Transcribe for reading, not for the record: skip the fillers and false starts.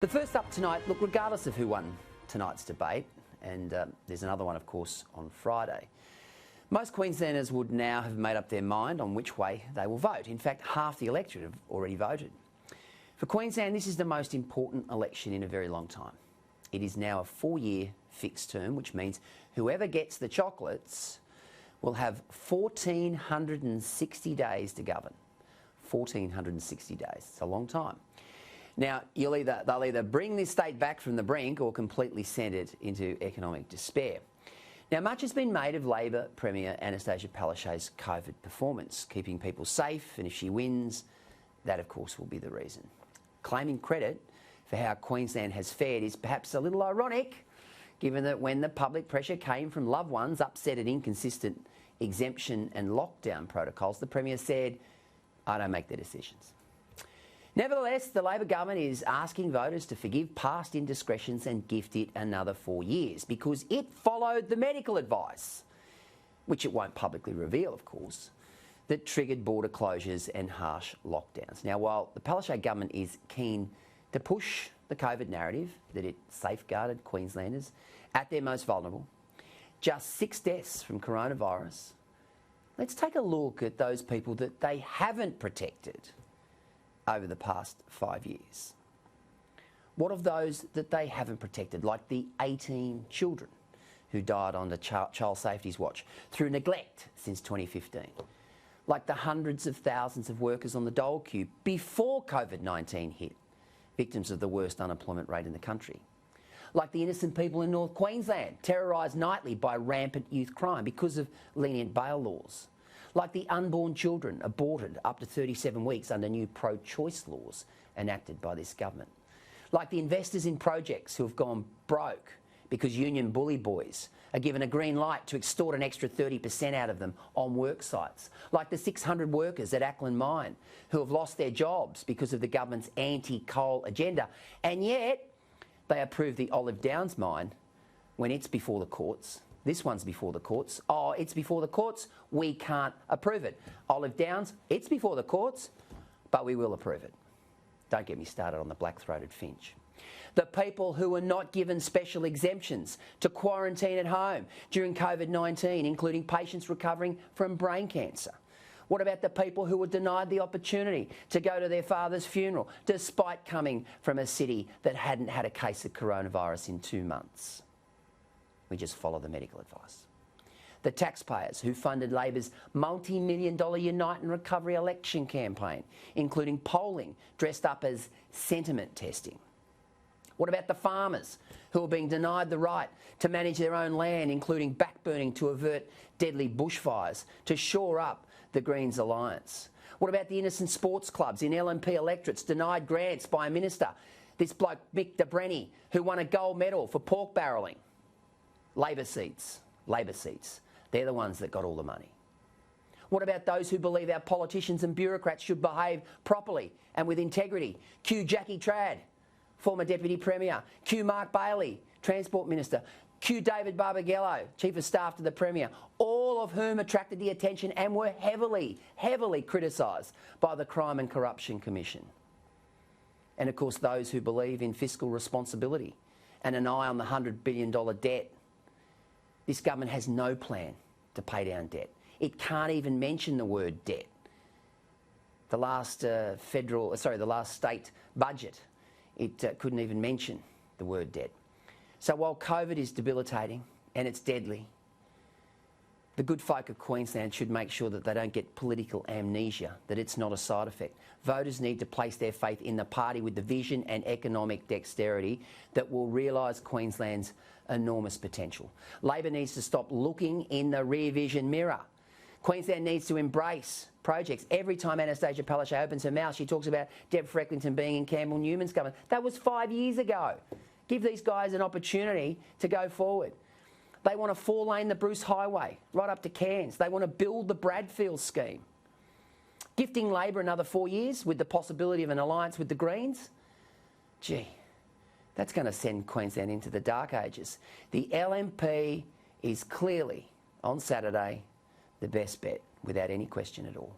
The first up tonight, look, regardless of who won tonight's debate, and there's another one, of course, on Friday, most Queenslanders would now have made up their mind on which way they will vote. In fact, half the electorate have already voted. For Queensland, this is the most important election in a very long time. It is now a 4-year fixed term, which means whoever gets the chocolates will have 1,460 days to govern. 1,460 days. It's a long time. Now, they'll either bring this state back from the brink or completely send it into economic despair. Now, much has been made of Labor Premier Anastasia Palaszczuk's COVID performance, keeping people safe, and if she wins, that of course will be the reason. Claiming credit for how Queensland has fared is perhaps a little ironic, given that when the public pressure came from loved ones upset at inconsistent exemption and lockdown protocols, the Premier said, "I don't make the decisions." Nevertheless, the Labor government is asking voters to forgive past indiscretions and gift it another 4 years because it followed the medical advice, which it won't publicly reveal, of course, that triggered border closures and harsh lockdowns. Now, while the Palaszczuk government is keen to push the COVID narrative that it safeguarded Queenslanders at their most vulnerable, just 6 deaths from coronavirus, let's take a look at those people that they haven't protected over the past 5 years. What of those that they haven't protected, like the 18 children who died on the Child Safety's watch through neglect since 2015? Like the hundreds of thousands of workers on the dole queue before COVID-19 hit, victims of the worst unemployment rate in the country? Like the innocent people in North Queensland, terrorised nightly by rampant youth crime because of lenient bail laws? Like the unborn children aborted up to 37 weeks under new pro-choice laws enacted by this government? Like the investors in projects who have gone broke because union bully boys are given a green light to extort an extra 30% out of them on work sites? Like the 600 workers at Ackland Mine who have lost their jobs because of the government's anti-coal agenda, and yet they approve the Olive Downs mine when it's before the courts? This one's before the courts. Oh, it's before the courts, we can't approve it. Olive Downs, it's before the courts, but we will approve it. Don't get me started on the black-throated finch. The people who were not given special exemptions to quarantine at home during COVID-19, including patients recovering from brain cancer. What about the people who were denied the opportunity to go to their father's funeral despite coming from a city that hadn't had a case of coronavirus in 2 months? We just follow the medical advice. The taxpayers who funded Labor's multi-million-dollar Unite and Recovery election campaign, including polling dressed up as sentiment testing. What about the farmers who are being denied the right to manage their own land, including backburning to avert deadly bushfires, to shore up the Greens alliance? What about the innocent sports clubs in LNP electorates denied grants by a minister, this bloke Mick de Brenny, who won a gold medal for pork barrelling? Labor seats, they're the ones that got all the money. What about those who believe our politicians and bureaucrats should behave properly and with integrity? Cue Jackie Trad, former Deputy Premier. Cue Mark Bailey, Transport Minister. Cue David Barbagallo, Chief of Staff to the Premier, all of whom attracted the attention and were heavily criticised by the Crime and Corruption Commission. And of course those who believe in fiscal responsibility and an eye on the $100 billion debt. This government has no plan to pay down debt. It can't even mention the word debt. The last state budget, it couldn't even mention the word debt. So while COVID is debilitating and it's deadly, the good folk of Queensland should make sure that they don't get political amnesia, that it's not a side effect. Voters need to place their faith in the party with the vision and economic dexterity that will realise Queensland's enormous potential. Labor needs to stop looking in the rear vision mirror. Queensland needs to embrace projects. Every time Anastasia Palaszczuk opens her mouth, she talks about Deb Frecklington being in Campbell Newman's government. That was 5 years ago. Give these guys an opportunity to go forward. They want to 4-lane the Bruce Highway right up to Cairns. They want to build the Bradfield scheme. Gifting Labor another 4 years with the possibility of an alliance with the Greens? Gee, that's going to send Queensland into the dark ages. The LNP is clearly, on Saturday, the best bet, without any question at all.